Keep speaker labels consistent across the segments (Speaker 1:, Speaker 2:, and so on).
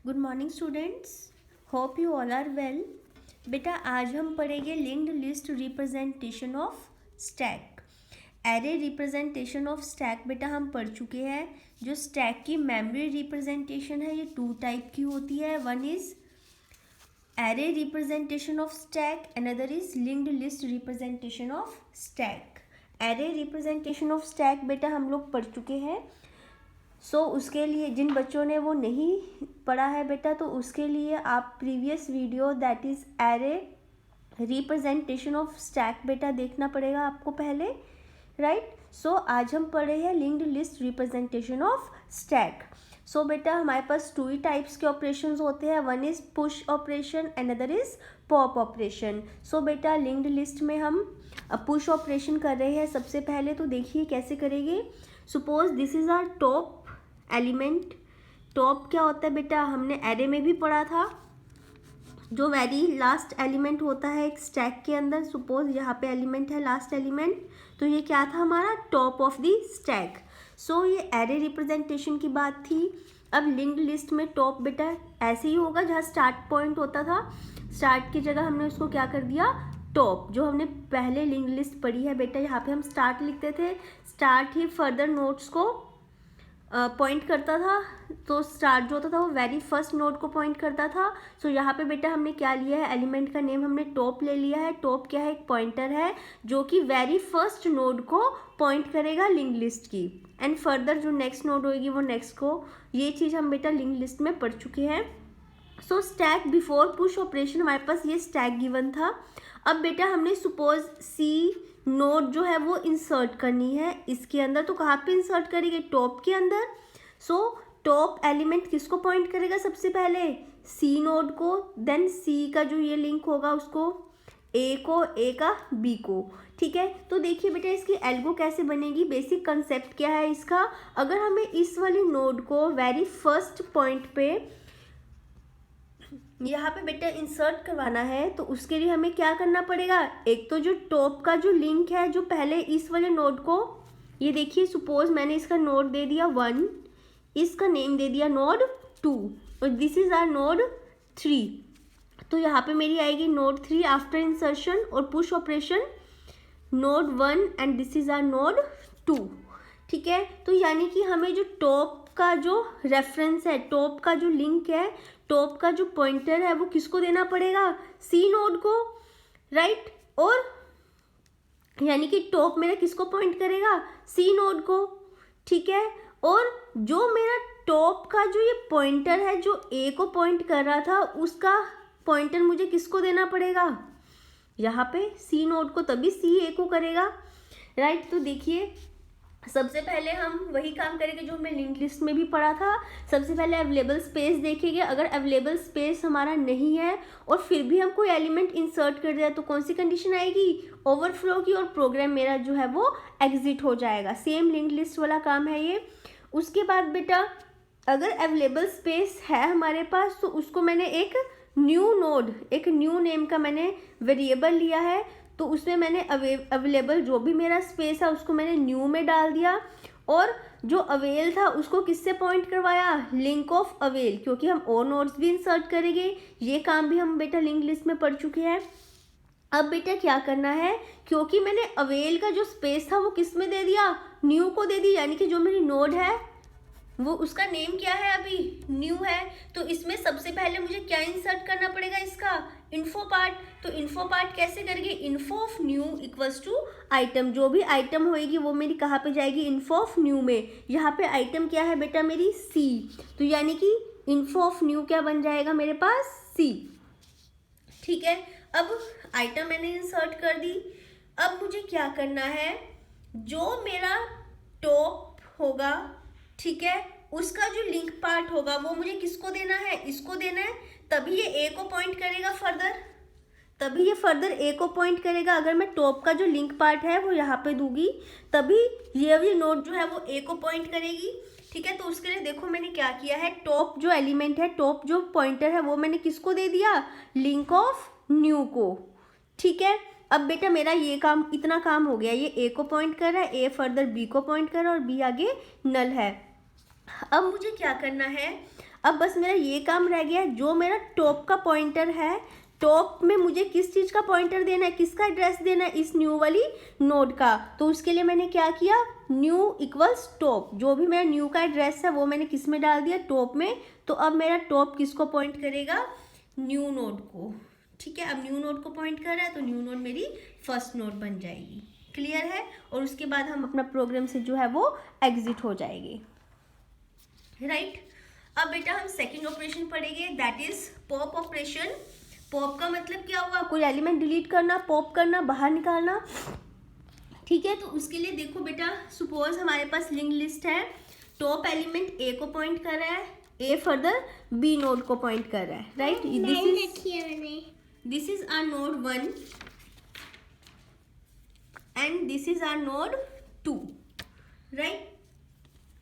Speaker 1: Good morning students, hope you all are well. बेटा आज हम पढ़ेंगे linked list representation of stack. Array representation of stack बेटा हम पढ़ चुके हैं। जो स्टैक की मेमोरी रिप्रेजेंटेशन है ये 2 टाइप की होती है। One is array representation of stack, another is linked list representation of stack. Array representation of stack बेटा हम लोग पढ़ चुके हैं। उसके लिए जिन बच्चों ने वो नहीं पढ़ा है बेटा, तो उसके लिए आप previous video that is array representation of stack बेटा देखना पड़ेगा आपको पहले, राइट। आज हम पढ़े हैं linked list representation of stack. बेटा हमारे पास 2 ही टाइप्स के ऑपरेशंस होते हैं। One is push operation, another is pop operation. बेटा लिंक्ड लिस्ट में हम पुश ऑपरेशन कर रहे हैं सबसे पहले। तो देखिए कैसे करेंगे। Suppose this is our top element. Top क्या होता है बेटा, हमने एरे में भी पढ़ा था, जो वेरी लास्ट एलिमेंट होता है एक स्टैक के अंदर। सपोज यहाँ पे एलिमेंट है लास्ट एलिमेंट, तो ये क्या था हमारा टॉप ऑफ द स्टैक। ये एरे रिप्रेजेंटेशन की बात थी। अब लिंक्ड लिस्ट में टॉप बेटा ऐसे ही होगा, जहाँ स्टार्ट पॉइंट होता था, स्टार्ट की जगह हमने उसको क्या कर दिया टॉप। जो हमने पहले लिंक्ड लिस्ट पढ़ी है बेटा, यहाँ पे हम स्टार्ट लिखते थे, स्टार्ट ही फर्दर नोड्स को पॉइंट करता था। तो स्टार्ट जो होता था वो वेरी फर्स्ट नोड को पॉइंट करता था। यहाँ पे बेटा हमने क्या लिया है, एलिमेंट का नेम हमने टॉप ले लिया है। टॉप क्या है, एक पॉइंटर है जो कि वेरी फर्स्ट नोड को पॉइंट करेगा लिंक लिस्ट की, एंड फर्दर जो नेक्स्ट नोड होगी वो नेक्स्ट को। ये चीज़ हम बेटा लिंक लिस्ट में पढ़ चुके हैं। स्टैक बिफोर पुश ऑपरेशन हमारे पास ये स्टैक गिवन था। अब बेटा हमने सपोज सी नोड जो है वो इंसर्ट करनी है इसके अंदर, तो कहाँ पे इंसर्ट करेंगे, टॉप के अंदर। टॉप एलिमेंट किसको पॉइंट करेगा, सबसे पहले सी नोड को, देन सी का जो ये लिंक होगा उसको ए को, ए का बी को, ठीक है। तो देखिए बेटा इसकी एल्गो कैसे बनेगी, बेसिक कंसेप्ट क्या है इसका। अगर हमें इस वाली नोड को वेरी फर्स्ट पॉइंट पे यहाँ पे बेटा इंसर्ट करवाना है, तो उसके लिए हमें क्या करना पड़ेगा, एक तो जो टॉप का जो लिंक है जो पहले इस वाले नोड को, ये देखिए सपोज मैंने इसका नोड दे दिया 1, इसका नेम दे दिया नोड 2, और दिस इज आर नोड 3। तो यहाँ पे मेरी आएगी नोड 3 आफ्टर इंसर्शन और push operation node 1, and this is our node 2, ठीक है। तो यानी कि हमें जो टॉप का जो रेफरेंस है, टॉप का जो लिंक है, टॉप का जो पॉइंटर है वो किसको देना पड़ेगा, सी नोड को, राइट। और यानी कि टॉप मेरा किसको पॉइंट करेगा, सी नोड को, ठीक है। और जो मेरा टॉप का जो ये पॉइंटर है जो ए को पॉइंट कर रहा था, उसका पॉइंटर मुझे किसको देना पड़ेगा, यहाँ पे सी नोड को, तभी सी ए को करेगा, राइट। तो देखिए सबसे पहले हम वही काम करेंगे जो हमने लिंक लिस्ट में भी पढ़ा था। सबसे पहले अवेलेबल स्पेस देखेंगे। अगर अवेलेबल स्पेस हमारा नहीं है और फिर भी हम कोई एलिमेंट इंसर्ट कर दिया, तो कौन सी कंडीशन आएगी, ओवरफ्लो की, और प्रोग्राम मेरा जो है वो एग्जिट हो जाएगा। सेम लिंक लिस्ट वाला काम है ये। उसके बाद बेटा अगर अवेलेबल स्पेस है हमारे पास, तो उसको मैंने एक न्यू नोड, एक न्यू नेम का मैंने वेरिएबल लिया है, तो उसमें मैंने अवेलेबल जो भी मेरा स्पेस है उसको मैंने न्यू में डाल दिया, और जो अवेल था उसको किससे पॉइंट करवाया, लिंक ऑफ अवेल, क्योंकि हम और नोड्स भी इंसर्ट करेंगे। ये काम भी हम बेटा लिंक लिस्ट में पढ़ चुके हैं। अब बेटा क्या करना है, क्योंकि मैंने अवेल का जो स्पेस था वो किस में दे दिया, न्यू को दे दी, यानी कि जो मेरी नोड है वो उसका नेम क्या है, अभी न्यू है। तो इसमें सबसे पहले मुझे क्या इंसर्ट करना पड़ेगा, इसका इन्फो पार्ट। तो इन्फो पार्ट कैसे करेंगे, info of new equals to item. जो भी आइटम होएगी वो मेरी कहाँ पे जाएगी, इन्फो ऑफ न्यू में। यहाँ पे आइटम क्या है बेटा मेरी सी, तो यानी कि इन्फो ऑफ न्यू क्या बन जाएगा मेरे पास, सी, ठीक है। अब आइटम मैंने इंसर्ट कर दी। अब मुझे क्या करना है, जो मेरा टॉप होगा, ठीक है, उसका जो लिंक पार्ट होगा वो मुझे किसको देना है, इसको देना है, तभी ये ए को पॉइंट करेगा फर्दर, तभी ये फर्दर ए को पॉइंट करेगा। अगर मैं टॉप का जो लिंक पार्ट है वो यहाँ पे दूंगी, तभी ये नोड जो है वो ए को पॉइंट करेगी, ठीक है। तो उसके लिए देखो मैंने क्या किया है, टॉप जो एलिमेंट है, टॉप जो पॉइंटर है वो मैंने किसको दे दिया, लिंक ऑफ न्यू को, ठीक है। अब बेटा मेरा ये काम, इतना काम हो गया, ये ए को पॉइंट कर रहा है, ए फर्दर बी को पॉइंट कर रहा है, और बी आगे नल है। अब मुझे क्या करना है, अब बस मेरा ये काम रह गया है, जो मेरा टॉप का पॉइंटर है, टॉप में मुझे किस चीज़ का पॉइंटर देना है, किसका एड्रेस देना है, इस न्यू वाली नोड का। तो उसके लिए मैंने क्या किया, न्यू इक्वल्स टॉप, जो भी मेरा न्यू का एड्रेस है वो मैंने किस में डाल दिया, टॉप में। तो अब मेरा टॉप किसको पॉइंट करेगा, न्यू नोड को। ठीक है, अब न्यू नोड को पॉइंट कर रहा है तो न्यू नोड मेरी फर्स्ट नोड बन जाएगी। क्लियर है? और उसके बाद हम अपना प्रोग्राम से जो है वो एग्जिट हो जाएंगे। राइट, अब बेटा हम सेकेंड ऑपरेशन पढ़ेंगे, that is pop operation. Pop का मतलब क्या हुआ, कोई एलिमेंट डिलीट करना, पॉप करना, बाहर निकालना। ठीक है, तो उसके लिए देखो बेटा, सपोज हमारे पास लिंक लिस्ट है, टॉप एलिमेंट ए को पॉइंट कर रहा है, ए फर्दर बी नोड को पॉइंट कर रहा है। Right, this is our node 1 and this is our node 2। Right,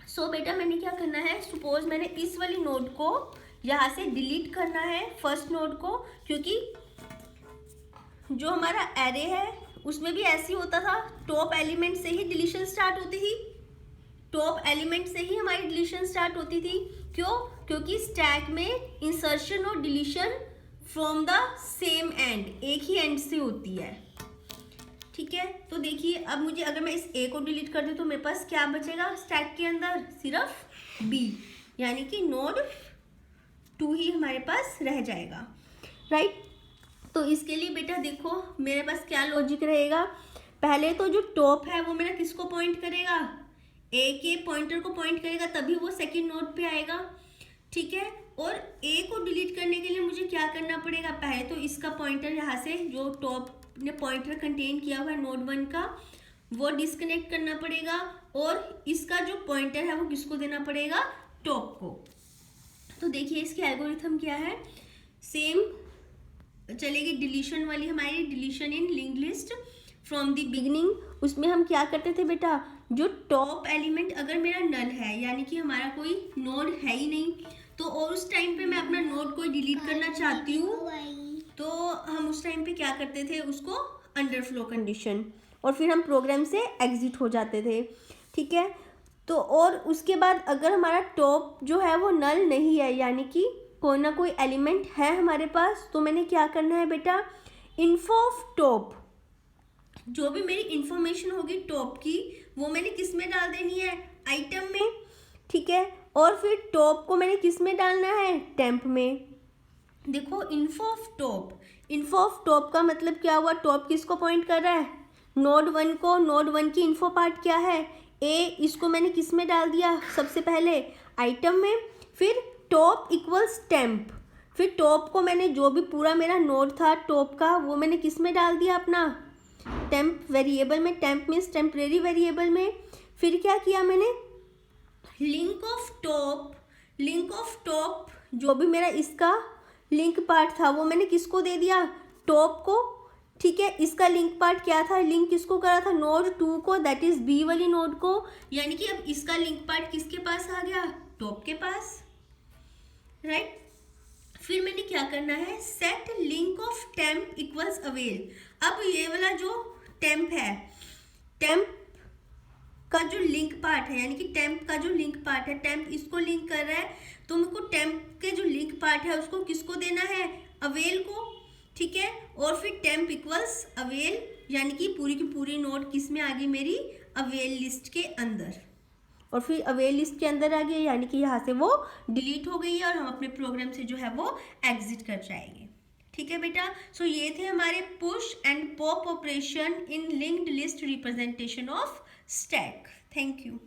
Speaker 1: so बेटा मैंने क्या करना है, सपोज मैंने इस वाली नोड को यहाँ से डिलीट करना है, फर्स्ट नोड को, क्योंकि जो हमारा एरे है उसमें भी ऐसे ही होता था, टॉप एलिमेंट से ही डिलीशन स्टार्ट होती थी, टॉप एलिमेंट से ही हमारी डिलीशन स्टार्ट होती थी। क्यों? क्योंकि स्टैक में इंसर्शन और deletion from the same and, एक ही एंड से होती है। ठीक है, तो देखिए अब मुझे, अगर मैं इस ए को डिलीट कर दूं तो मेरे पास क्या बचेगा स्टैक के अंदर, सिर्फ बी, यानी कि नोड 2 ही हमारे पास रह जाएगा। राइट, तो इसके लिए बेटा देखो मेरे पास क्या लॉजिक रहेगा, पहले तो जो टॉप है वो मेरा किसको पॉइंट करेगा, ए के पॉइंटर को पॉइंट करेगा, तभी वो सेकंड नोड पे आएगा। ठीक है, और ए को डिलीट करने के लिए मुझे क्या करना पड़ेगा, पहले तो इसका पॉइंटर यहाँ से जो टॉप ने पॉइंटर कंटेन किया हुआ है नोड 1 का, वो डिस्कनेक्ट करना पड़ेगा, और इसका जो पॉइंटर है वो किसको देना पड़ेगा, टॉप को। तो देखिए इसकी एल्गोरिथम क्या है, सेम चलेगी डिलीशन वाली हमारी, deletion in linked list from the beginning. उसमें हम क्या करते थे बेटा, जो टॉप एलिमेंट अगर मेरा नल है, यानी कि हमारा कोई नोड है ही नहीं, तो और उस टाइम पे मैं अपना नोड को डिलीट करना चाहती हूँ, तो हम उस टाइम पे क्या करते थे, उसको अंडरफ्लो कंडीशन, और फिर हम प्रोग्राम से एग्जिट हो जाते थे। ठीक है, तो और उसके बाद अगर हमारा टॉप जो है वो नल नहीं है, यानी कि कोई ना कोई एलिमेंट है हमारे पास, तो मैंने क्या करना है बेटा, इन्फो ऑफ टॉप, जो भी मेरी इंफॉर्मेशन होगी टॉप की वो मैंने किस में डाल देनी है, आइटम में। ठीक है, और फिर टॉप को मैंने किस में डालना है, टेम्प में। देखो info of top, info of top का मतलब क्या हुआ, टॉप किसको पॉइंट कर रहा है, नोड 1 को, नोड 1 की इन्फो पार्ट क्या है, ए, इसको मैंने किस में डाल दिया, सबसे पहले आइटम में, फिर टॉप इक्वल्स टेम्प, फिर टॉप को मैंने जो भी पूरा मेरा नोड था टॉप का वो मैंने किस में डाल दिया, अपना टेम्प वेरिएबल में, टेम्प मीन्स टेम्परेरी वेरिएबल में। फिर क्या किया मैंने, link of top, link of top जो भी मेरा इसका लिंक पार्ट था वो मैंने किसको दे दिया, टॉप को। ठीक है, इसका लिंक पार्ट क्या था, लिंक किसको करा था, नोड 2 को, दैट इज बी वाली नोड को, यानी कि अब इसका लिंक पार्ट किसके पास आ गया, टॉप के पास। राइट, फिर मैंने क्या करना है, set link of temp equals avail. अब ये वाला जो टेम्प है, टेम्प का जो लिंक पार्ट है, यानी कि टेम्प का जो लिंक पार्ट है, टेम्प इसको लिंक कर रहा है, तो मेरे को टेम्प के जो लिंक पार्ट है उसको किसको देना है, अवेल को। ठीक है, और फिर टेम्प इक्वल्स अवेल, यानी कि पूरी की पूरी नोड किस में आ गई मेरी, अवेल लिस्ट के अंदर, और फिर अवेल लिस्ट के अंदर आ गई, यानी कि यहाँ से वो डिलीट हो गई है और हम अपने प्रोग्राम से जो है वो एग्जिट कर जाएंगे। ठीक है बेटा, सो ये थे हमारे push and pop operation in linked list representation of stack. Thank you.